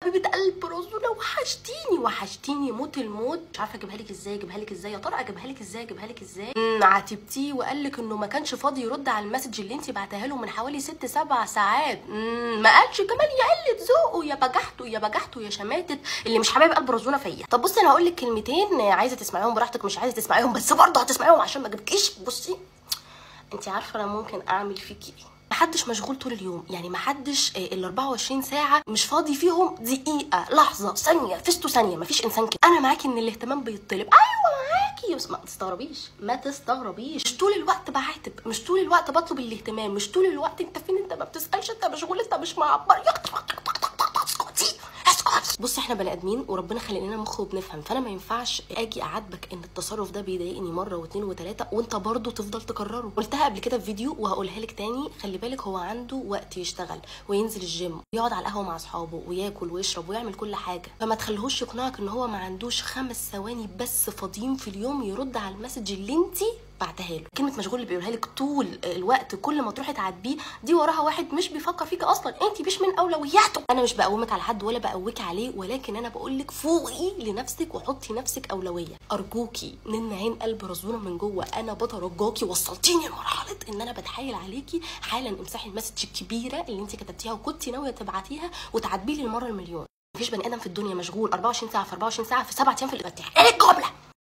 حبيبه قلب رزوله، وحشتيني موت الموت. مش عارفه اجيبها لك ازاي، يا ترى اجيبها لك ازاي. عاتبتيه وقال لك انه ما كانش فاضي يرد على المسج اللي انت بعتها له من حوالي 6 7 ساعات. ما قالش كمان يا قله ذوقه يا بجحته يا شماتت اللي مش حبايب قلب رزوله فيا. طب بصي انا هقول لك كلمتين، عايزه تسمعيهم براحتك، مش عايزه تسمعيهم بس برضه هتسمعيهم عشان ما اجيبكيش. بصي انت عارفه انا ممكن اعمل فيكي ايه؟ محدش مشغول طول اليوم، يعني محدش ال 24 ساعه مش فاضي فيهم دقيقه لحظه ثانيه فيستو ثانيه، مفيش انسان كده. انا معاكي ان الاهتمام بيطلب، ايوه معاكي، بس ما تستغربيش. مش طول الوقت بعاتب، مش طول الوقت بطلب الاهتمام، مش طول الوقت انت فين، انت ما بتسالش، انت مشغول، انت مش معبر. بص احنا بني ادمين وربنا خلق لنا مخ وبنفهم، فانا ما ينفعش اجي اعاتبك ان التصرف ده بيضايقني مره واثنين وثلاثه وانت برضو تفضل تكرره. قلتها قبل كده في فيديو وهقولها لك تاني، خلي بالك هو عنده وقت يشتغل وينزل الجيم ويقعد على القهوه مع اصحابه وياكل ويشرب ويعمل كل حاجه، فما تخليهوش يقنعك ان هو ما عندوش 5 ثواني بس فاضيين في اليوم يرد على المسج اللي انت بعتها له. كلمه مشغول اللي بيقولها لك طول الوقت كل ما تروحي تعاتبيه دي وراها واحد مش بيفكر فيك اصلا، انت مش من اولوياته. انا مش بقومك على حد ولا بقويك عليه، ولكن انا بقول لك فوقي لنفسك وحطي نفسك اولويه. ارجوكي من عين قلب رزوله من جوه انا بترجاكي، وصلتيني لمرحله ان انا بتحايل عليكي حالا امسحي المسج الكبيره اللي انت كتبتيها وكنتي ناويه تبعتيها وتعاتبيه لي المره المليون. مفيش بني ادم في الدنيا مشغول 24 ساعه في 24 ساعه في 7 ايام في الاسبوع. ايه الجمله؟